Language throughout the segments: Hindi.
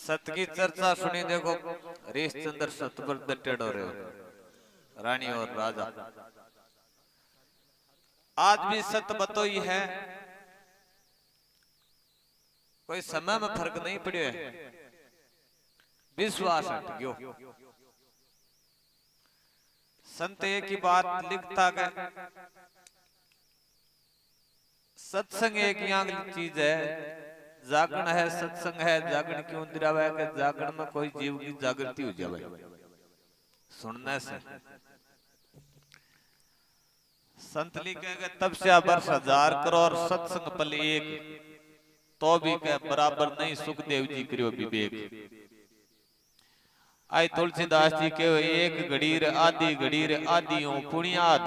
सत की चर्चा सुनी देखो। हरिश्चंद्र सत पर डटे हो रहे हो, रानी और राजा। आज भी सत बतो ही है, कोई समय में फर्क नहीं पड़े है, विश्वास हट गयो। संत एक ही बात लिखता गया, सत्संग एक यहाँ चीज है, जागरण है, सत्संग है। जागरण क्यों दिलावा है कि जागरण में कोई जीव की जागृति हो जाए सुनने से। संत लिखेगा तपस्या वर्ष 1000 करो और सत्संग पल एक, तो भी कह बराबर नहीं सुखदेव जी करियो विवेक। आई तुलसीदास जी के एक घड़ीर आदि घड़ीर आदियों पुण्याद,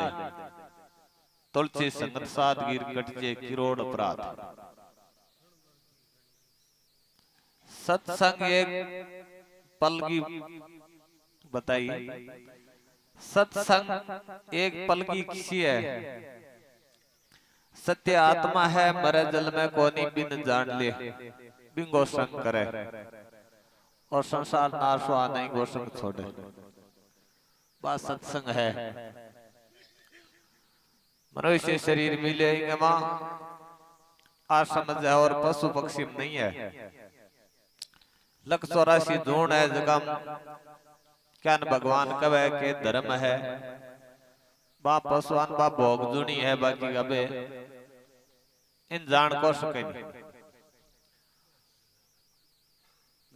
तुलसी संगत सादगीर कटजे किरोड़ अपराध। सत्संग एक पल की बताई, सत्संग एक पल की किसी है। सत्य आत्मा है मरे जल में कोनी बिन जान ले, बिंगो संग करे और संसार नाशवा नहीं गो संग छोड़े। बात सत्संग है। मनुष्य शरीर मिलेंगे मां आ समझ है और पशु पक्षी नहीं है। लख 84 धूण है जगम, क्या न भगवान कवे के धर्म है। बा पशुआन बा भोग जुनी है, बाकी अबे इन जान को सके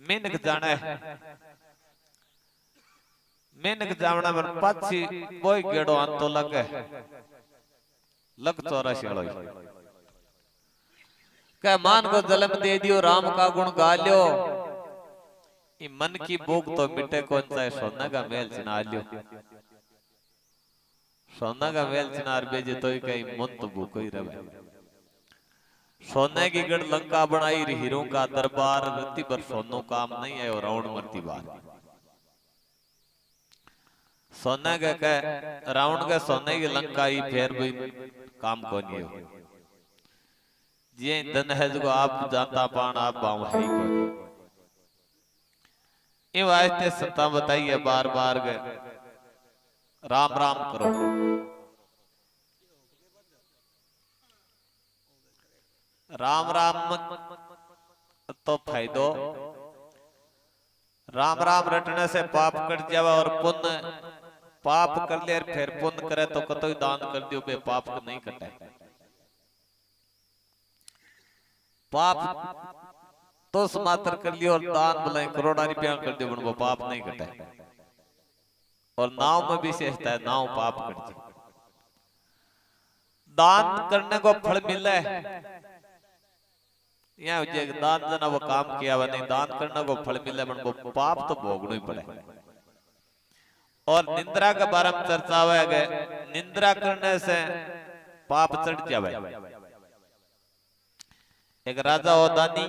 मेनक जाने, मेनक जावना पर पाछी बोई गेड़ो अंतो लगे। लख 84 वालों कह मान को जन्म दे दियो, राम का गुण गा लियो। मन की भूख तो मिटे कौन सा, सोना का मेल चिना लियो। सोना का मेल चिनार बेजे तो ही कहीं मन तो भूख ही रहे। सोने की गढ़ लंका बनाई, हीरों का दरबार, रत्ती पर सोनो काम नहीं है और रावण मरती बार। सोने के कह रावण के सोने की लंका ही फिर भी काम को नहीं हो। ये धन है जो आप जाता पान आप बाव है ही को। ये वास्ते संता बताइए बार बार गए राम राम करो। राम राम तो फायदो, राम राम रटने से पाप कट जावे और पुण्य, पाप कर ले फिर पुण्य करे तो कतो दान कर दियो बे पाप को नहीं कटे। पाप तो समात्र कर लियो और दान भले करोड़ा रुपया कर दियो वो पाप नहीं कटे। और नाव में भी विशेषता है, नाव पाप कट जाए। दान करने को फल मिले, यहाँ दान जना वो काम किया हुआ नहीं, दान करने को फल मिले वो पाप तो भोगना ही पड़े। और निंद्रा के बारे में चर्चा हुआ है, निंद्रा करने से पाप चढ़ जावे। एक राजा हो दानी,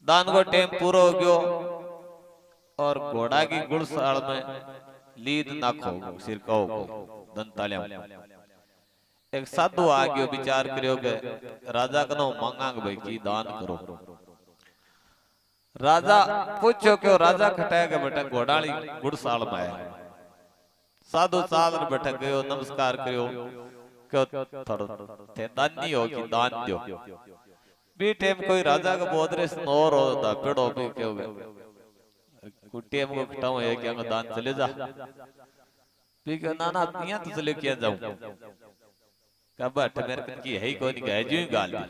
दान को टेम पूरा हो गयो और घोड़ा की गुड़साल में लीद नाखो सिरकाओ दंतालिया। एक साधु आ गयो, विचार करियो के राजा कनो मांगा भाई की दान करो। राजा पूछो क्यों, राजा खटाया के बेटा घोड़ाली गुड़साल में आया। साधु साल बैठक गयो, नमस्कार करियो क्यों थोड़ा थे दानी हो कि दान दियो। बी टेम कोई राजा का बोधरे स्नोर हो दा पेड़ो भी क्यों कुटिया में खटाओ है कि अंग दान चले जा। भी क्यों ना ना यहाँ तो चले किया जाऊं कब अठ मेरे कन की है ही कोई नहीं कहे जो ही गाल दी।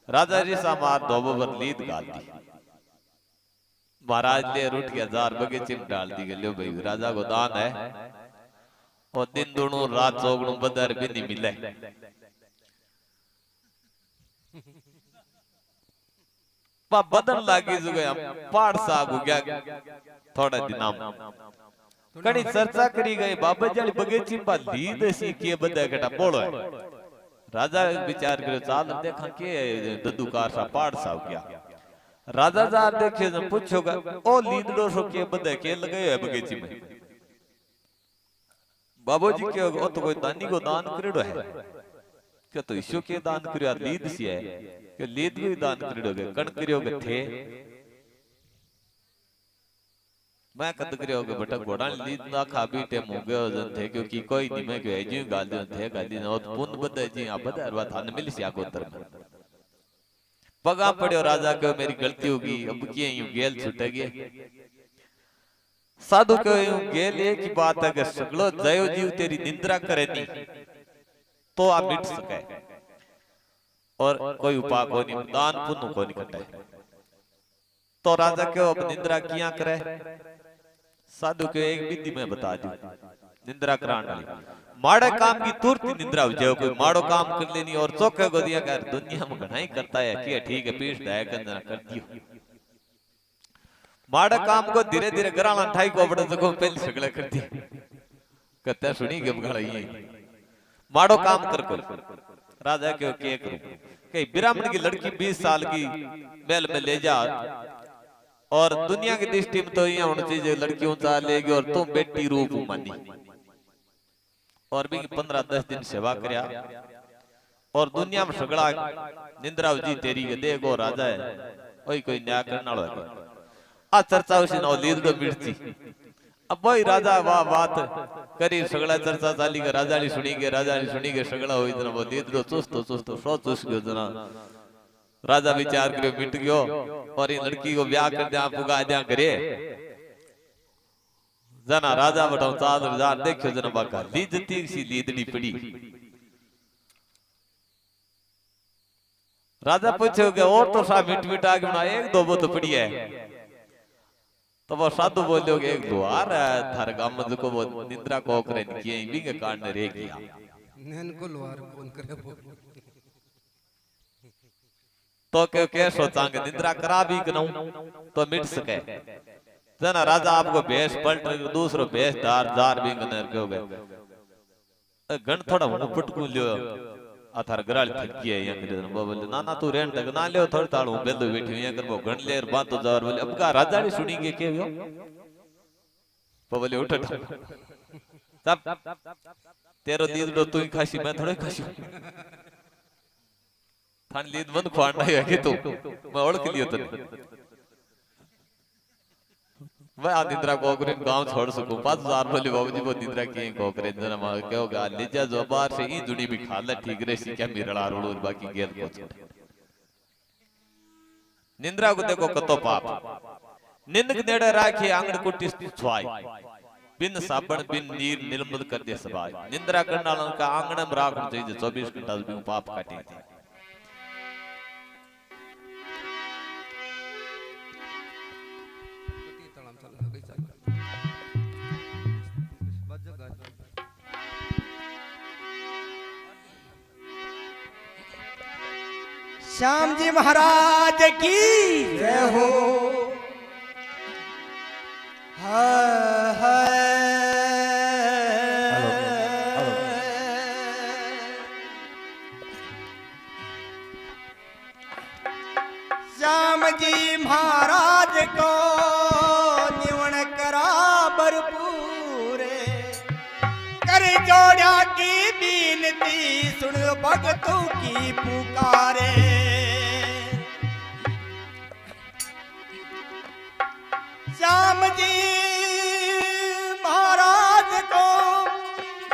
राजा जी सामार दोबो पर लीद गाल दी। महाराज ले रूठ के 1000 बगीचे में डाल दी गई भाई राजा को दान है और दिन दोनों रात चौगुणों बदर भी नहीं मिले। बदन लागी जो गया पहाड़ साग हो गया थोड़ा दिना कड़ी चर्चा करी गई बाबा जी बगीची में लीद सी के बदे कटा बोलो है। राजा विचार करे चाल देखा के ददुकार सा पहाड़ सा हो गया। राजा जार देखे जब पूछोगा ओ लीदड़ो सो के बदे के लगे है बगीची में। बाबूजी के ओ तो कोई दानी को दान करेड़ो है। क्या तो ईशो के दान करियो लीद सी है कि लीद भी दान करियोगे कण करियोगे थे मैं कद करियोगे बेटा घोड़ा लीद ना खा भी टे मोगे जन थे क्योंकि कोई नहीं मैं क्यों जी गाल दे थे गाली ना पुन बदे जी आ बदे अरवा थान मिल सी आगोतर में पगा पड़ियो राजा के मेरी गलती होगी अब किए यूं गेल छुटेगी साधु के यूं गेल एक ही बात है कि सगलो जयो जीव तेरी निंद्रा करे नहीं तो आप मिट सके और कोई उपाय को नहीं दान पुण्य को नहीं कटे तो राजा क्यों अब निंद्रा किया करे साधु के एक विधि में बता दी निंद्रा कराने वाली माड़े काम की तुरंत निंद्रा हो जाए कोई माड़ो काम कर लेनी और चौके को दिया कर दुनिया में घना ही करता है कि ठीक है पीठ दाया करना कर दियो माड़े काम को धीरे धीरे गराला ठाई को बड़े को पहले सगले कर दी कहते सुनी के बगड़ा ये माड़ो काम कर को राजा के करूं कहीं ब्राह्मण की लड़की 20 साल की बैल में ले जा और दुनिया की दृष्टि में तो ये होना चाहिए लड़कियों चा लेगी और तुम बेटी रूप मानी और भी 15-10 दिन सेवा करया और दुनिया में सगड़ा निंद्रा जी तेरी के देखो राजा है ओई कोई न्याय करना वाला आ चर्चा उसी ना लीद दो मिर्ची अब वही राजा वाह बात करी सगड़ा चर्चा चाली के राजा ने सुनी के सगड़ा हो इतना वो लीद दो चुस्त सो चुस्त गयो जना राजा विचार करियो मिट गयो और इन लड़की को ब्याह कर दिया पुगा दिया करे जना राजा बटाऊ चादर जार देखियो जना बाका लीजती सी लीदड़ी पड़ी राजा पूछो के और तो सा मिट मिट आगे बना एक दो वो तो पड़ी है तो वो साधु बोलोगे एक दो आ रहा है थारे गांव में को वो निद्रा को करे किए भी के कारण रे गया नैन को लोहार कौन करे तो के सोचांगे निद्रा करा भी करूं तो मिट सके जना राजा आपको भेष पलट दूसरो भेष दार भी गनर कहोगे गण थोड़ा मन पटकू लियो आथार गराल थकी है यंग जन बोले ना तू रेन तक ना लियो थोड़ ताड़ू बेलो बैठी हुई कर वो गण लेर बात तो जार बोले अब का राजा ने सुनी के केयो बोले उठ तब तेरो दीद दो तू ही खासी मैं थोड़े खासी थान लीद बंद खोड़ना है कि तू मैं ओढ़ के लियो तने मैं आ निद्रा को करे गांव छोड़ सकूं 5000 बोले बाबूजी वो निद्रा की को करे जना मां कहो गा लेजा जो बार से ही जुड़ी भी खा ले ठीक रे सी क्या मिरड़ा रोड़ बाकी गेल को निद्रा को देखो कतो पाप निंद के नेड़े राखी आंगन कुटी छुआई बिन साबण बिन नीर निर्मल कर दे सबाई निद्रा करने वालों का आंगन में राखना चाहिए 24 घंटा भी पाप काटे श्याम जी महाराज की जय हो श्याम जी महाराज को निवण करा भरपूरे कर जोड़ा की बीनती सुन भगतों की पुकारे श्याम जी महाराज को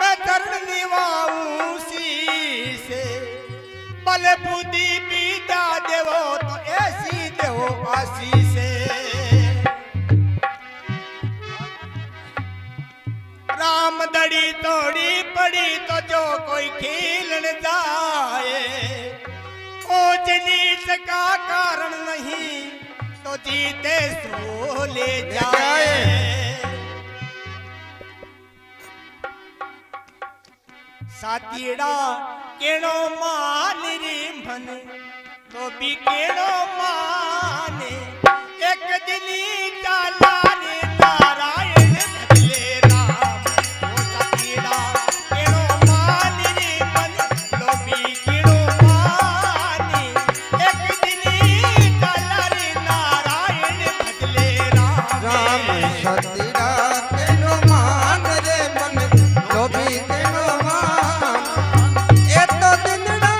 मैं चरण निभाऊं से बल बुद्धि विद्या देवो तो ऐसी देवो आशीष राम दड़ी तोड़ी पड़ी तो जो कोई खेलन जाए ओ नीच का कारण नहीं तो जीते सो ले जाए सातीड़ा केड़ो मान रे मन तो भी केड़ो माने एक दिली जाला रे नारायण भजले राम ओ सातीड़ा केड़ो मान रे मन तो भी केड़ो माने एक दिली जाला रे नारायण भजले राम सतीरा केनो मान रे मन जो भी केनो मान ए तो दिनड़ा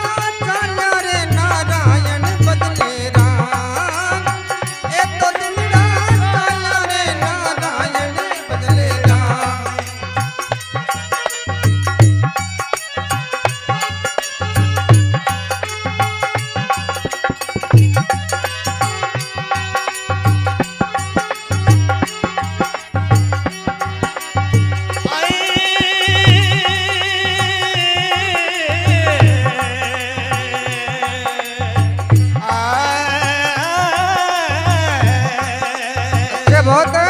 बहुत